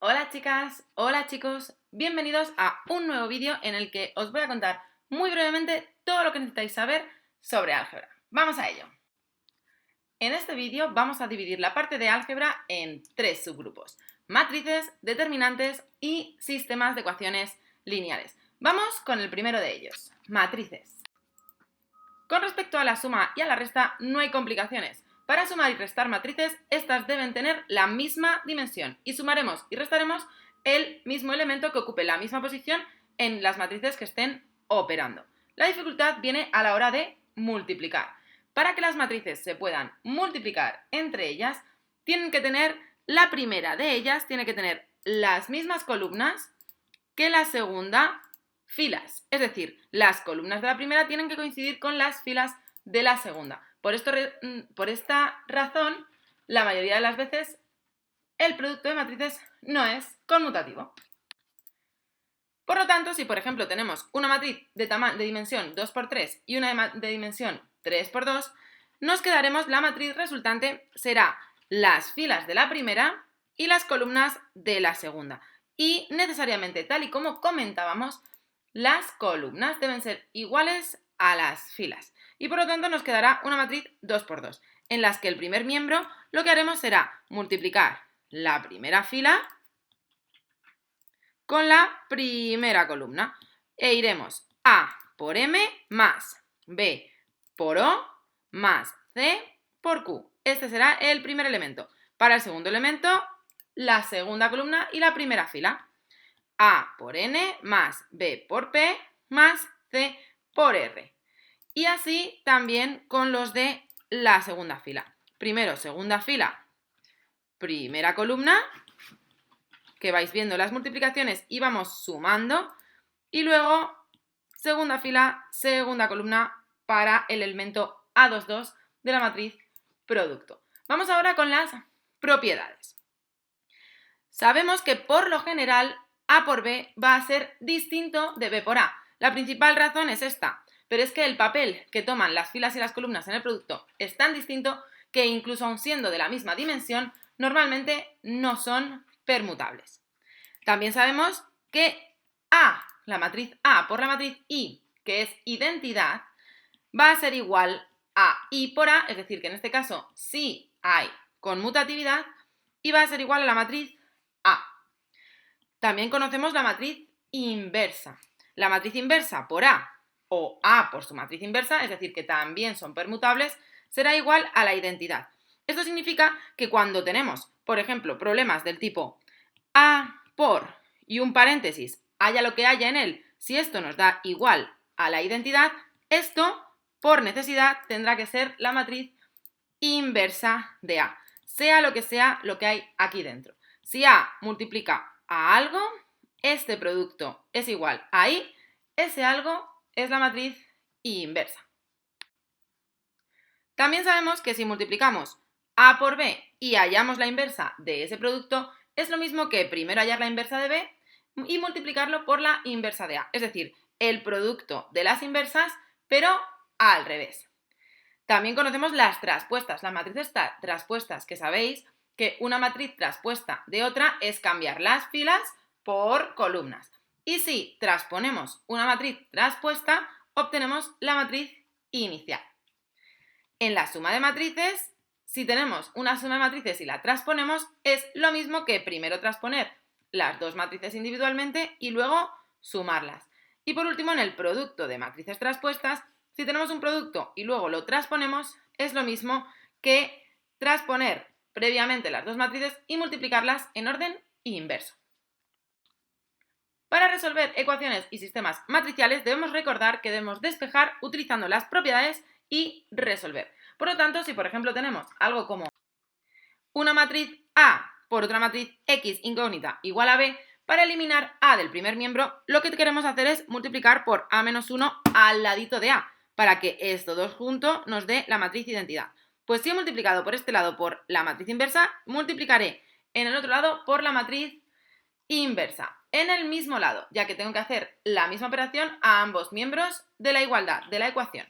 Hola chicas, hola chicos, bienvenidos a un nuevo vídeo en el que os voy a contar muy brevemente todo lo que necesitáis saber sobre álgebra. ¡Vamos a ello! En este vídeo vamos a dividir la parte de álgebra en tres subgrupos: matrices, determinantes y sistemas de ecuaciones lineales. Vamos con el primero de ellos, matrices. Con respecto a la suma y a la resta no hay complicaciones. Para sumar y restar matrices, estas deben tener la misma dimensión y sumaremos y restaremos el mismo elemento que ocupe la misma posición en las matrices que estén operando. La dificultad viene a la hora de multiplicar. Para que las matrices se puedan multiplicar entre ellas, tienen que tener, la primera de ellas tiene que tener las mismas columnas que la segunda filas. Es decir, las columnas de la primera tienen que coincidir con las filas de la segunda. Por esta razón, la mayoría de las veces, el producto de matrices no es conmutativo. Por lo tanto, si por ejemplo tenemos una matriz de dimensión 2×3 y una de dimensión 3×2, nos quedaremos, la matriz resultante será las filas de la primera y las columnas de la segunda. Y necesariamente, tal y como comentábamos, las columnas deben ser iguales a las filas. Y por lo tanto nos quedará una matriz 2×2, en las que el primer miembro lo que haremos será multiplicar la primera fila con la primera columna. E iremos A por M más B por O más C por Q. Este será el primer elemento. Para el segundo elemento, la segunda columna y la primera fila. A por N más B por P más C por R. Y así también con los de la segunda fila. Primero, segunda fila, primera columna, que vais viendo las multiplicaciones y vamos sumando. Y luego, segunda fila, segunda columna para el elemento A22 de la matriz producto. Vamos ahora con las propiedades. Sabemos que por lo general A por B va a ser distinto de B por A. La principal razón es esta, pero es que el papel que toman las filas y las columnas en el producto es tan distinto que incluso aun siendo de la misma dimensión, normalmente no son permutables. También sabemos que A, la matriz A por la matriz I, que es identidad, va a ser igual a I por A, es decir, que en este caso sí hay conmutatividad, y va a ser igual a la matriz A. También conocemos la matriz inversa. La matriz inversa por A o A por su matriz inversa, es decir, que también son permutables, será igual a la identidad. Esto significa que cuando tenemos, por ejemplo, problemas del tipo A por y un paréntesis, haya lo que haya en él, si esto nos da igual a la identidad, esto, por necesidad, tendrá que ser la matriz inversa de A, sea lo que hay aquí dentro. Si A multiplica a algo, este producto es igual a I, ese algo es la matriz inversa. También sabemos que si multiplicamos A por B y hallamos la inversa de ese producto, es lo mismo que primero hallar la inversa de B y multiplicarlo por la inversa de A, es decir, el producto de las inversas, pero al revés. También conocemos las traspuestas, las matrices traspuestas, que sabéis que una matriz traspuesta de otra es cambiar las filas por columnas. Y si transponemos una matriz traspuesta, obtenemos la matriz inicial. En la suma de matrices, si tenemos una suma de matrices y la transponemos, es lo mismo que primero transponer las dos matrices individualmente y luego sumarlas. Y por último, en el producto de matrices traspuestas, si tenemos un producto y luego lo transponemos, es lo mismo que transponer previamente las dos matrices y multiplicarlas en orden inverso. Para resolver ecuaciones y sistemas matriciales debemos recordar que debemos despejar utilizando las propiedades y resolver. Por lo tanto, si por ejemplo tenemos algo como una matriz A por otra matriz X incógnita igual a B, para eliminar A del primer miembro, lo que queremos hacer es multiplicar por A menos 1 al ladito de A, para que esto dos juntos nos dé la matriz identidad. Pues si he multiplicado por este lado por la matriz inversa, multiplicaré en el otro lado por la matriz inversa, en el mismo lado, ya que tengo que hacer la misma operación a ambos miembros de la igualdad, de la ecuación.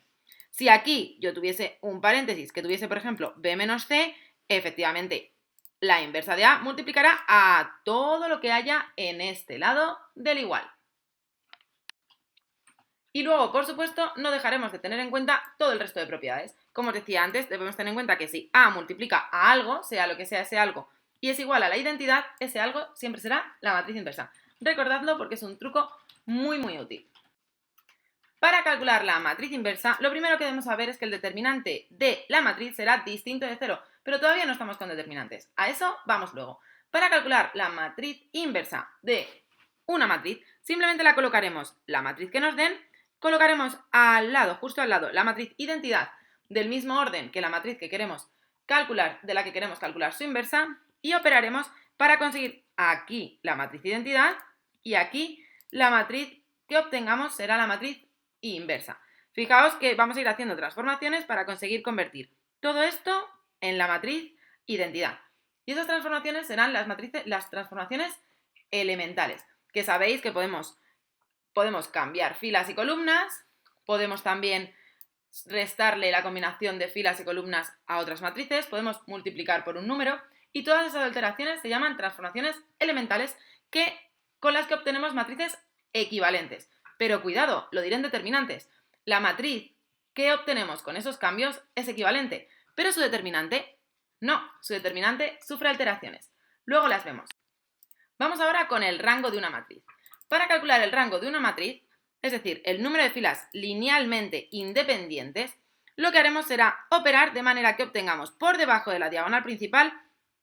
Si aquí yo tuviese un paréntesis que tuviese, por ejemplo, B menos C, efectivamente la inversa de A multiplicará a todo lo que haya en este lado del igual. Y luego, por supuesto, no dejaremos de tener en cuenta todo el resto de propiedades. Como os decía antes, debemos tener en cuenta que si A multiplica a algo, sea lo que sea ese algo, y es igual a la identidad, ese algo siempre será la matriz inversa. Recordadlo porque es un truco muy útil. Para calcular la matriz inversa, lo primero que debemos saber es que el determinante de la matriz será distinto de 0, pero todavía no estamos con determinantes. A eso vamos luego. Para calcular la matriz inversa de una matriz, simplemente la colocaremos la matriz que nos den, colocaremos al lado, justo al lado, la matriz identidad del mismo orden que la matriz que queremos calcular, de la que queremos calcular su inversa, y operaremos para conseguir aquí la matriz identidad y aquí la matriz que obtengamos será la matriz inversa. Fijaos que vamos a ir haciendo transformaciones para conseguir convertir todo esto en la matriz identidad. Y esas transformaciones serán las transformaciones elementales, que sabéis que podemos cambiar filas y columnas, podemos también restarle la combinación de filas y columnas a otras matrices, podemos multiplicar por un número, y todas esas alteraciones se llaman transformaciones elementales con las que obtenemos matrices equivalentes. Pero cuidado, lo diré en determinantes. La matriz que obtenemos con esos cambios es equivalente, pero su determinante no, su determinante sufre alteraciones. Luego las vemos. Vamos ahora con el rango de una matriz. Para calcular el rango de una matriz, es decir, el número de filas linealmente independientes, lo que haremos será operar de manera que obtengamos por debajo de la diagonal principal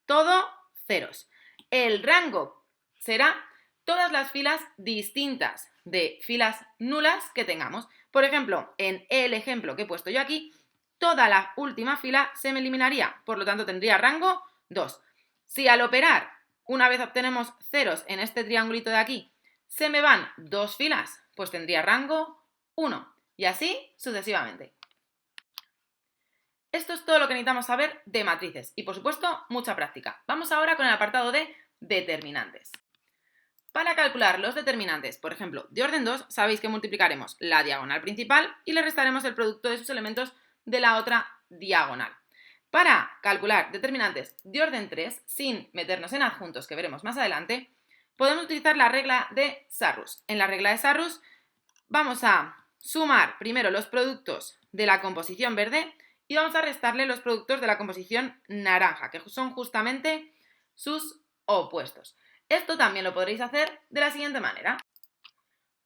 todo ceros. El rango será todas las filas distintas de filas nulas que tengamos. Por ejemplo, en el ejemplo que he puesto yo aquí, toda la última fila se me eliminaría, por lo tanto tendría rango 2. Si al operar, una vez obtenemos ceros en este triangulito de aquí, se me van 2 filas, pues tendría rango 1. Y así sucesivamente. Esto es todo lo que necesitamos saber de matrices y, por supuesto, mucha práctica. Vamos ahora con el apartado de determinantes. Para calcular los determinantes, por ejemplo, de orden 2, sabéis que multiplicaremos la diagonal principal y le restaremos el producto de sus elementos de la otra diagonal. Para calcular determinantes de orden 3, sin meternos en adjuntos que veremos más adelante, podemos utilizar la regla de Sarrus. En la regla de Sarrus vamos a sumar primero los productos de la composición verde y vamos a restarle los productos de la composición naranja, que son justamente sus opuestos. Esto también lo podréis hacer de la siguiente manera.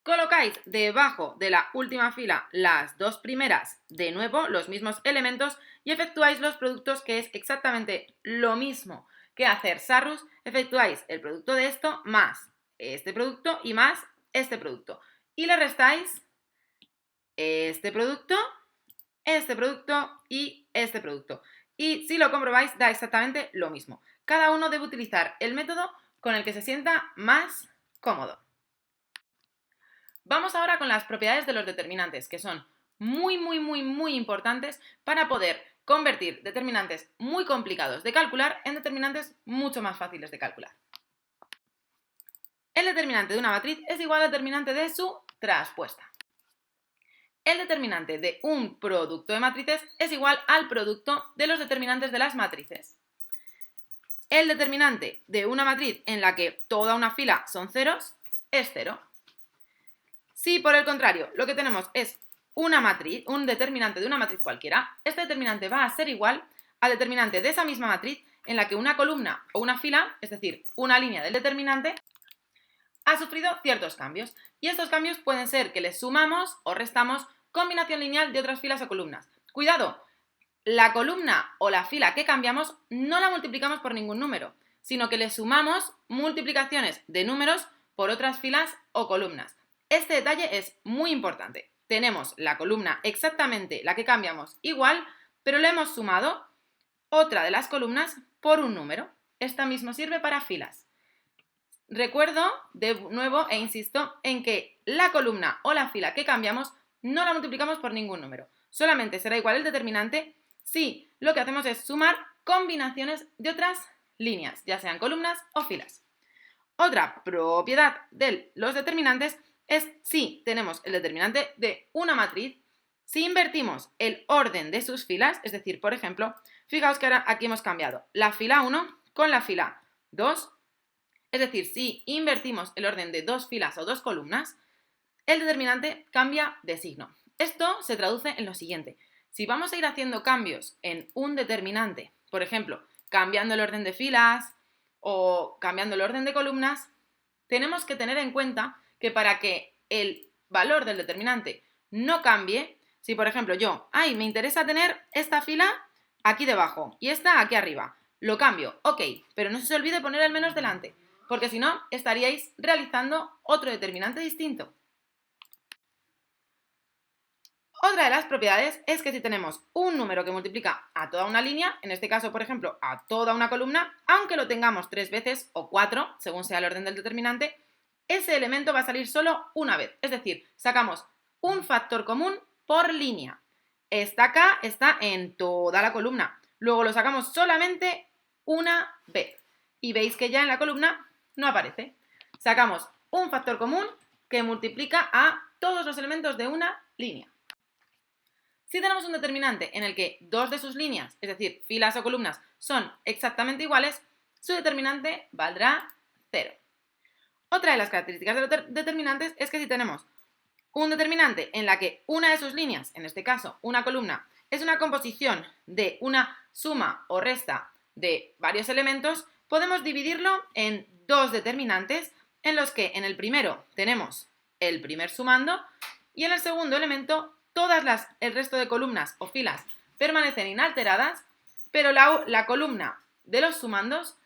Colocáis debajo de la última fila las dos primeras, de nuevo, los mismos elementos, y efectuáis los productos, que es exactamente lo mismo que hacer Sarrus. Efectuáis el producto de esto más este producto y más este producto. Y le restáis este producto y este producto. Y si lo comprobáis, da exactamente lo mismo. Cada uno debe utilizar el método con el que se sienta más cómodo. Vamos ahora con las propiedades de los determinantes, que son muy importantes para poder convertir determinantes muy complicados de calcular en determinantes mucho más fáciles de calcular. El determinante de una matriz es igual al determinante de su traspuesta. El determinante de un producto de matrices es igual al producto de los determinantes de las matrices. El determinante de una matriz en la que toda una fila son ceros es 0. Si por el contrario lo que tenemos es una matriz, un determinante de una matriz cualquiera, este determinante va a ser igual al determinante de esa misma matriz en la que una columna o una fila, es decir, una línea del determinante, ha sufrido ciertos cambios. Y estos cambios pueden ser que le sumamos o restamos combinación lineal de otras filas o columnas. ¡Cuidado! La columna o la fila que cambiamos no la multiplicamos por ningún número, sino que le sumamos multiplicaciones de números por otras filas o columnas. Este detalle es muy importante. Tenemos la columna exactamente la que cambiamos igual, pero le hemos sumado otra de las columnas por un número. Esta mismo sirve para filas. Recuerdo de nuevo e insisto en que la columna o la fila que cambiamos no la multiplicamos por ningún número. Solamente será igual el determinante si lo que hacemos es sumar combinaciones de otras líneas, ya sean columnas o filas. Otra propiedad de los determinantes es si tenemos el determinante de una matriz, si invertimos el orden de sus filas, es decir, por ejemplo, fijaos que ahora aquí hemos cambiado la fila 1 con la fila 2. Es decir, si invertimos el orden de dos filas o dos columnas, el determinante cambia de signo. Esto se traduce en lo siguiente. Si vamos a ir haciendo cambios en un determinante, por ejemplo, cambiando el orden de filas o cambiando el orden de columnas, tenemos que tener en cuenta que para que el valor del determinante no cambie, si por ejemplo me interesa tener esta fila aquí debajo y esta aquí arriba, lo cambio, ok, pero no se olvide poner el menos delante, porque si no estaríais realizando otro determinante distinto. Otra de las propiedades es que si tenemos un número que multiplica a toda una línea, en este caso, por ejemplo, a toda una columna, aunque lo tengamos 3 veces o 4, según sea el orden del determinante, ese elemento va a salir solo una vez. Es decir, sacamos un factor común por línea. Esta K está en toda la columna. Luego lo sacamos solamente una vez. Y veis que ya en la columna no aparece. Sacamos un factor común que multiplica a todos los elementos de una línea. Si tenemos un determinante en el que dos de sus líneas, es decir, filas o columnas, son exactamente iguales, su determinante valdrá 0. Otra de las características de los determinantes es que si tenemos un determinante en la que una de sus líneas, en este caso una columna, es una composición de una suma o resta de varios elementos, podemos dividirlo en dos determinantes en los que en el primero tenemos el primer sumando y en el segundo elemento el resto de columnas o filas permanecen inalteradas, pero la columna de los sumandos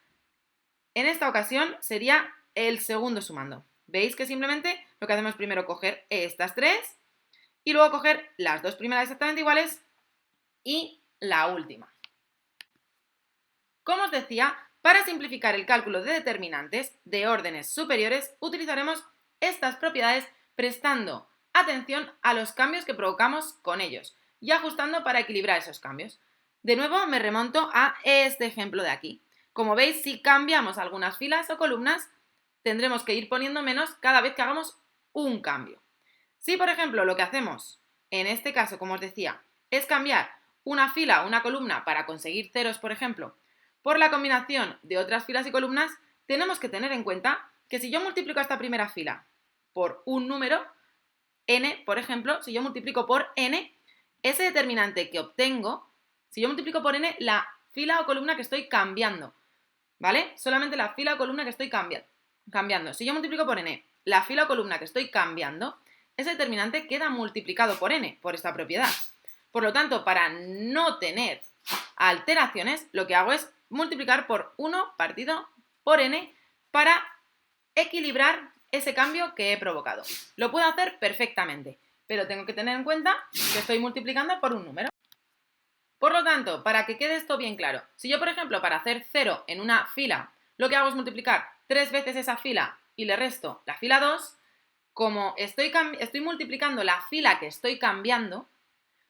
en esta ocasión sería el segundo sumando. ¿Veis que simplemente lo que hacemos es primero coger estas tres y luego coger las dos primeras exactamente iguales y la última? Como os decía, para simplificar el cálculo de determinantes de órdenes superiores utilizaremos estas propiedades prestando atención a los cambios que provocamos con ellos y ajustando para equilibrar esos cambios. De nuevo me remonto a este ejemplo de aquí. Como veis, si cambiamos algunas filas o columnas, tendremos que ir poniendo menos cada vez que hagamos un cambio. Si, por ejemplo, lo que hacemos, en este caso, como os decía, es cambiar una fila o una columna para conseguir ceros, por ejemplo, por la combinación de otras filas y columnas, tenemos que tener en cuenta que si yo multiplico esta primera fila por un número, n, por ejemplo, si yo multiplico por n, ese determinante que obtengo, si yo multiplico por n la fila o columna que estoy cambiando, ¿vale? Solamente la fila o columna que estoy cambiando. Si yo multiplico por n la fila o columna que estoy cambiando, ese determinante queda multiplicado por n, por esta propiedad. Por lo tanto, para no tener alteraciones, lo que hago es multiplicar por 1 partido por n para equilibrar ese cambio que he provocado. Lo puedo hacer perfectamente, pero tengo que tener en cuenta que estoy multiplicando por un número. Por lo tanto, para que quede esto bien claro, si yo, por ejemplo, para hacer 0 en una fila, lo que hago es multiplicar 3 veces esa fila y le resto la fila 2, como estoy multiplicando la fila que estoy cambiando,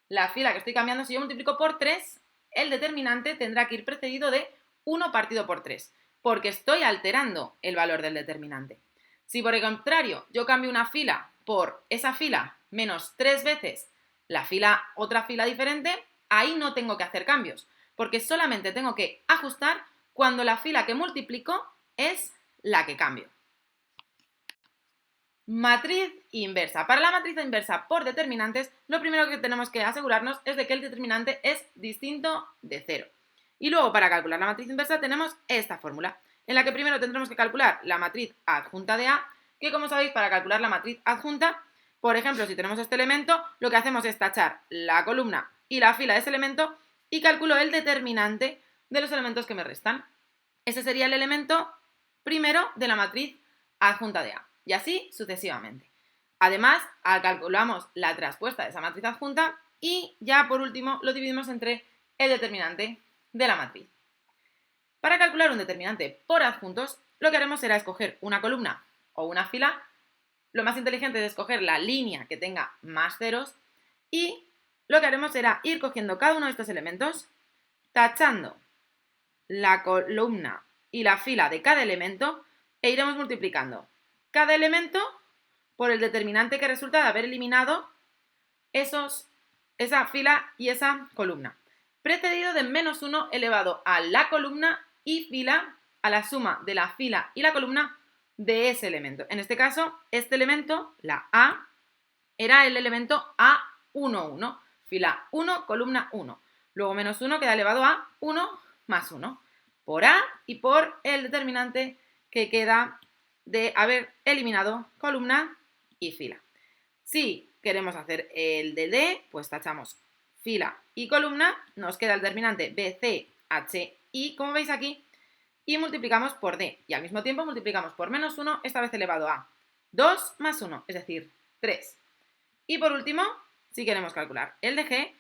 si yo multiplico por 3, el determinante tendrá que ir precedido de 1 partido por 3, porque estoy alterando el valor del determinante. Si por el contrario yo cambio una fila por esa fila menos 3 veces otra fila diferente, ahí no tengo que hacer cambios, porque solamente tengo que ajustar cuando la fila que multiplico es la que cambio. Matriz inversa. Para la matriz inversa por determinantes, lo primero que tenemos que asegurarnos es de que el determinante es distinto de 0. Y luego, para calcular la matriz inversa, tenemos esta fórmula, en la que primero tendremos que calcular la matriz adjunta de A, que como sabéis, para calcular la matriz adjunta, por ejemplo, si tenemos este elemento, lo que hacemos es tachar la columna y la fila de ese elemento y calculo el determinante de los elementos que me restan. Ese sería el elemento primero de la matriz adjunta de A. Y así sucesivamente. Además, calculamos la traspuesta de esa matriz adjunta y ya por último lo dividimos entre el determinante de la matriz. Para calcular un determinante por adjuntos, lo que haremos será escoger una columna o una fila. Lo más inteligente es escoger la línea que tenga más ceros y lo que haremos será ir cogiendo cada uno de estos elementos, tachando la columna y la fila de cada elemento e iremos multiplicando cada elemento por el determinante que resulta de haber eliminado esa fila y esa columna, precedido de menos 1 elevado a la columna y fila a la suma de la fila y la columna de ese elemento. En este caso, este elemento, la A, era el elemento A11, fila 1, columna 1. Luego menos 1 queda elevado a 1 más 1, por A y por el determinante que queda de haber eliminado columna y fila. Si queremos hacer el de D, pues tachamos fila y columna, nos queda el determinante BCHI, como veis aquí, y multiplicamos por D. Y al mismo tiempo multiplicamos por menos 1, esta vez elevado a 2 más 1, es decir, 3. Y por último, si queremos calcular el de G,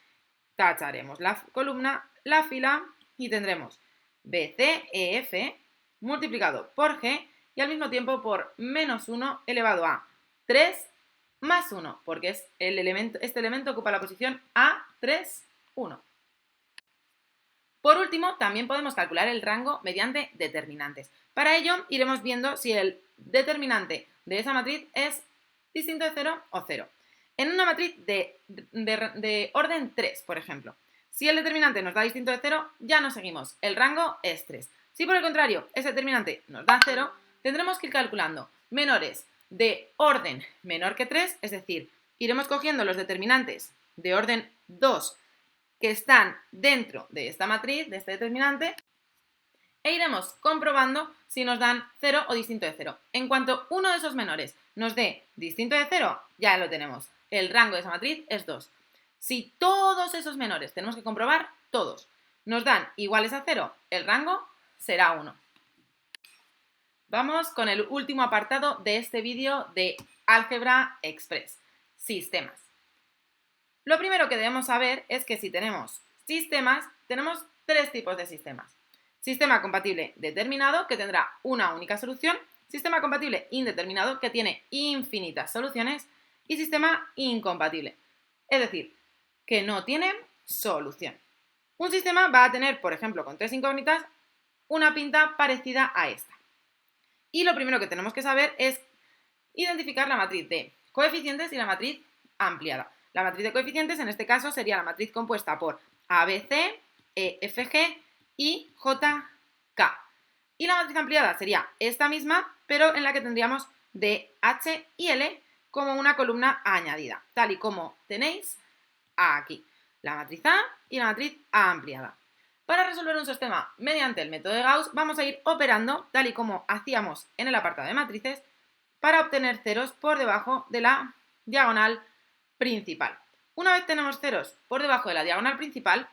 tacharemos la columna, la fila y tendremos BCEF multiplicado por G y al mismo tiempo por menos 1 elevado a 3 más 1, porque es este elemento ocupa la posición A3, 1. Por último, también podemos calcular el rango mediante determinantes. Para ello, iremos viendo si el determinante de esa matriz es distinto de 0 o 0. En una matriz de orden 3, por ejemplo, si el determinante nos da distinto de 0, ya no seguimos. El rango es 3. Si por el contrario ese determinante nos da 0, tendremos que ir calculando menores de orden menor que 3, es decir, iremos cogiendo los determinantes de orden 2 que están dentro de esta matriz, de este determinante, e iremos comprobando si nos dan 0 o distinto de 0. En cuanto uno de esos menores nos dé distinto de 0, ya lo tenemos. El rango de esa matriz es 2. Si todos esos menores, tenemos que comprobar todos, nos dan iguales a 0, el rango será 1. Vamos con el último apartado de este vídeo de Álgebra Express, sistemas. Lo primero que debemos saber es que si tenemos sistemas, tenemos tres tipos de sistemas. Sistema compatible determinado, que tendrá una única solución. Sistema compatible indeterminado, que tiene infinitas soluciones. Y sistema incompatible, es decir, que no tiene solución. Un sistema va a tener, por ejemplo, con tres incógnitas, una pinta parecida a esta. Y lo primero que tenemos que saber es identificar la matriz de coeficientes y la matriz ampliada. La matriz de coeficientes, en este caso, sería la matriz compuesta por ABC, EFG y JK. Y la matriz ampliada sería esta misma, pero en la que tendríamos DH y L como una columna añadida, tal y como tenéis aquí. La matriz A y la matriz A ampliada. Para resolver un sistema mediante el método de Gauss, vamos a ir operando tal y como hacíamos en el apartado de matrices para obtener ceros por debajo de la diagonal principal. Una vez tenemos ceros por debajo de la diagonal principal,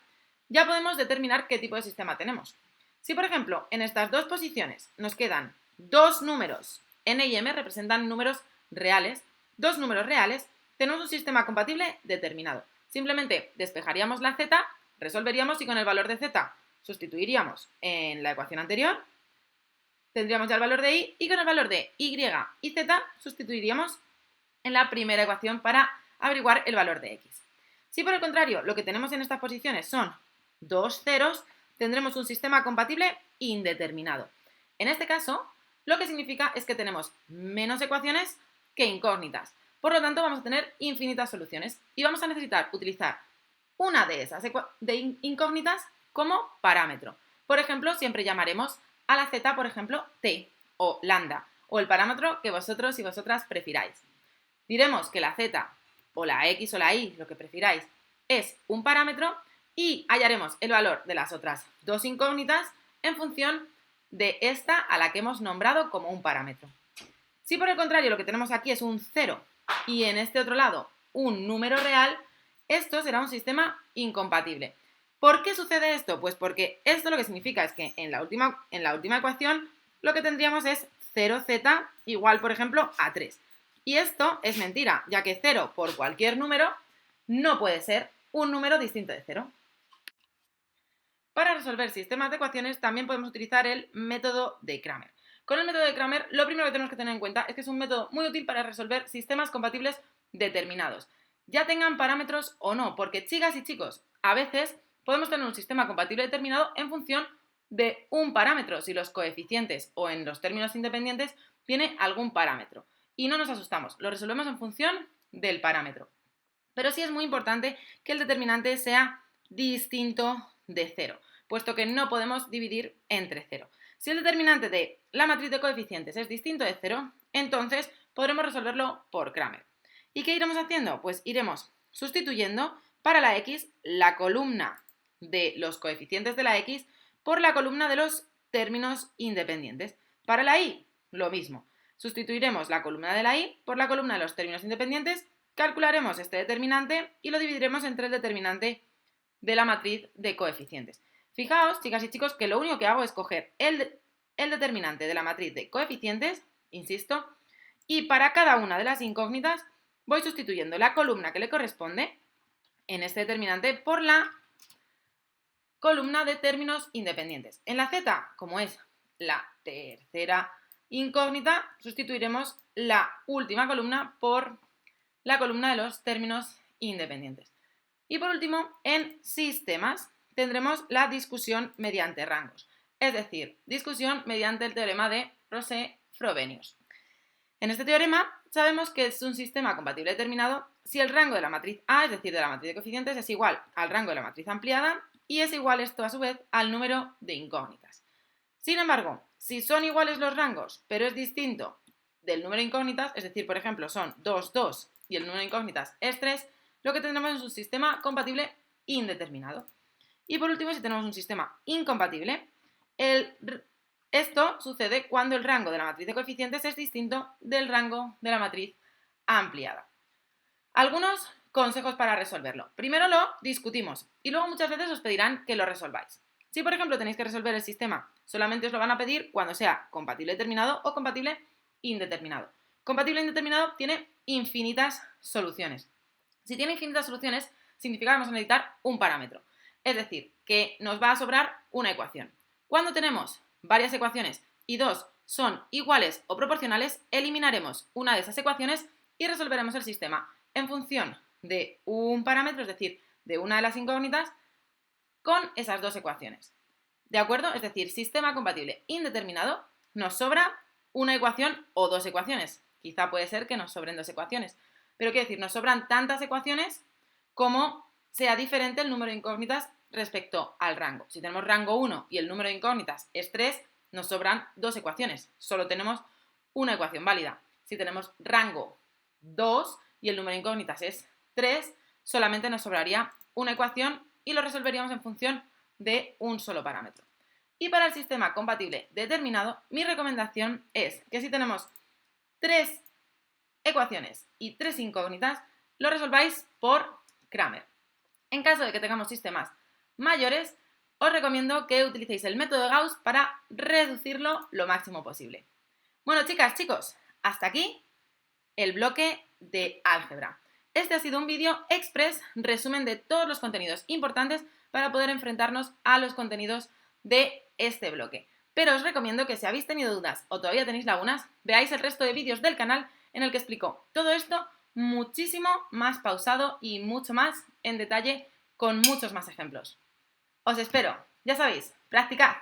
ya podemos determinar qué tipo de sistema tenemos. Si, por ejemplo, en estas dos posiciones nos quedan dos números, n y m representan números reales, dos números reales, tenemos un sistema compatible determinado. Simplemente despejaríamos la z, resolveríamos y con el valor de z sustituiríamos en la ecuación anterior, tendríamos ya el valor de y con el valor de y y z sustituiríamos en la primera ecuación para averiguar el valor de x. Si por el contrario lo que tenemos en estas posiciones son dos ceros, tendremos un sistema compatible indeterminado. En este caso, lo que significa es que tenemos menos ecuaciones que incógnitas. Por lo tanto, vamos a tener infinitas soluciones y vamos a necesitar utilizar una de esas incógnitas como parámetro. Por ejemplo, siempre llamaremos a la z, por ejemplo, t o lambda, o el parámetro que vosotros y vosotras prefiráis. Diremos que la z o la x o la y, lo que prefiráis, es un parámetro y hallaremos el valor de las otras dos incógnitas en función de esta a la que hemos nombrado como un parámetro. Si por el contrario lo que tenemos aquí es un 0 y en este otro lado un número real, esto será un sistema incompatible. ¿Por qué sucede esto? Pues porque esto lo que significa es que en la última ecuación lo que tendríamos es 0z igual, por ejemplo, a 3. Y esto es mentira, ya que 0 por cualquier número no puede ser un número distinto de 0. Para resolver sistemas de ecuaciones también podemos utilizar el método de Cramer. Con el método de Cramer lo primero que tenemos que tener en cuenta es que es un método muy útil para resolver sistemas compatibles determinados, ya tengan parámetros o no, porque chicas y chicos, a veces podemos tener un sistema compatible determinado en función de un parámetro, si los coeficientes o en los términos independientes tiene algún parámetro. Y no nos asustamos, lo resolvemos en función del parámetro. Pero sí es muy importante que el determinante sea distinto de 0. puesto que no podemos dividir entre 0. Si el determinante de la matriz de coeficientes es distinto de 0, entonces podremos resolverlo por Cramer. ¿Y qué iremos haciendo? Pues iremos sustituyendo para la x la columna de los coeficientes de la x por la columna de los términos independientes. Para la y, lo mismo. Sustituiremos la columna de la y por la columna de los términos independientes, calcularemos este determinante y lo dividiremos entre el determinante de la matriz de coeficientes. Fijaos, chicas y chicos, que lo único que hago es coger el determinante de la matriz de coeficientes, insisto, y para cada una de las incógnitas voy sustituyendo la columna que le corresponde en este determinante por la columna de términos independientes. En la z, como es la tercera incógnita, sustituiremos la última columna por la columna de los términos independientes. Y por último, en sistemas tendremos la mediante rangos, es decir, discusión mediante el teorema de Rose-Frobenius. En este teorema sabemos que es un sistema compatible determinado si el rango de la matriz A, es decir, de la matriz de coeficientes, es igual al rango de la matriz ampliada y es igual esto a su vez al número de incógnitas. Sin embargo, si son iguales los rangos, pero es distinto del número de incógnitas, es decir, por ejemplo, son 2, 2 y el número de incógnitas es 3, lo que tendremos es un sistema compatible indeterminado. Y por último, si tenemos un sistema incompatible, esto sucede cuando el rango de la matriz de coeficientes es distinto del rango de la matriz ampliada. Algunos consejos para resolverlo. Primero lo discutimos y luego muchas veces os pedirán que lo resolváis. Si por ejemplo tenéis que resolver el sistema, solamente os lo van a pedir cuando sea compatible determinado o compatible indeterminado. Compatible indeterminado tiene infinitas soluciones. Si tiene infinitas soluciones, significa que vamos a necesitar un parámetro. Es decir, que nos va a sobrar una ecuación. Cuando tenemos varias ecuaciones y dos son iguales o proporcionales, eliminaremos una de esas ecuaciones y resolveremos el sistema en función de un parámetro, es decir, de una de las incógnitas, con esas dos ecuaciones. ¿De acuerdo? Es decir, sistema compatible indeterminado, nos sobra una ecuación o dos ecuaciones. Quizá puede ser que nos sobren dos ecuaciones. Pero quiero decir, nos sobran tantas ecuaciones como sea diferente el número de incógnitas respecto al rango. Si tenemos rango 1 y el número de incógnitas es 3, nos sobran dos ecuaciones. Solo tenemos una ecuación válida. Si tenemos rango 2 y el número de incógnitas es 3, solamente nos sobraría una ecuación y lo resolveríamos en función de un solo parámetro. Y para el sistema compatible determinado, mi recomendación es que si tenemos 3 ecuaciones y 3 incógnitas, lo resolváis por Cramer. En caso de que tengamos sistemas mayores, os recomiendo que utilicéis el método de Gauss para reducirlo lo máximo posible. Bueno, chicas, chicos, hasta aquí el bloque de álgebra. Este ha sido un vídeo express, resumen de todos los contenidos importantes para poder enfrentarnos a los contenidos de este bloque. Pero os recomiendo que si habéis tenido dudas o todavía tenéis lagunas, veáis el resto de vídeos del canal en el que explico todo esto muchísimo más pausado y mucho más en detalle con muchos más ejemplos. Os espero, ya sabéis, practicad.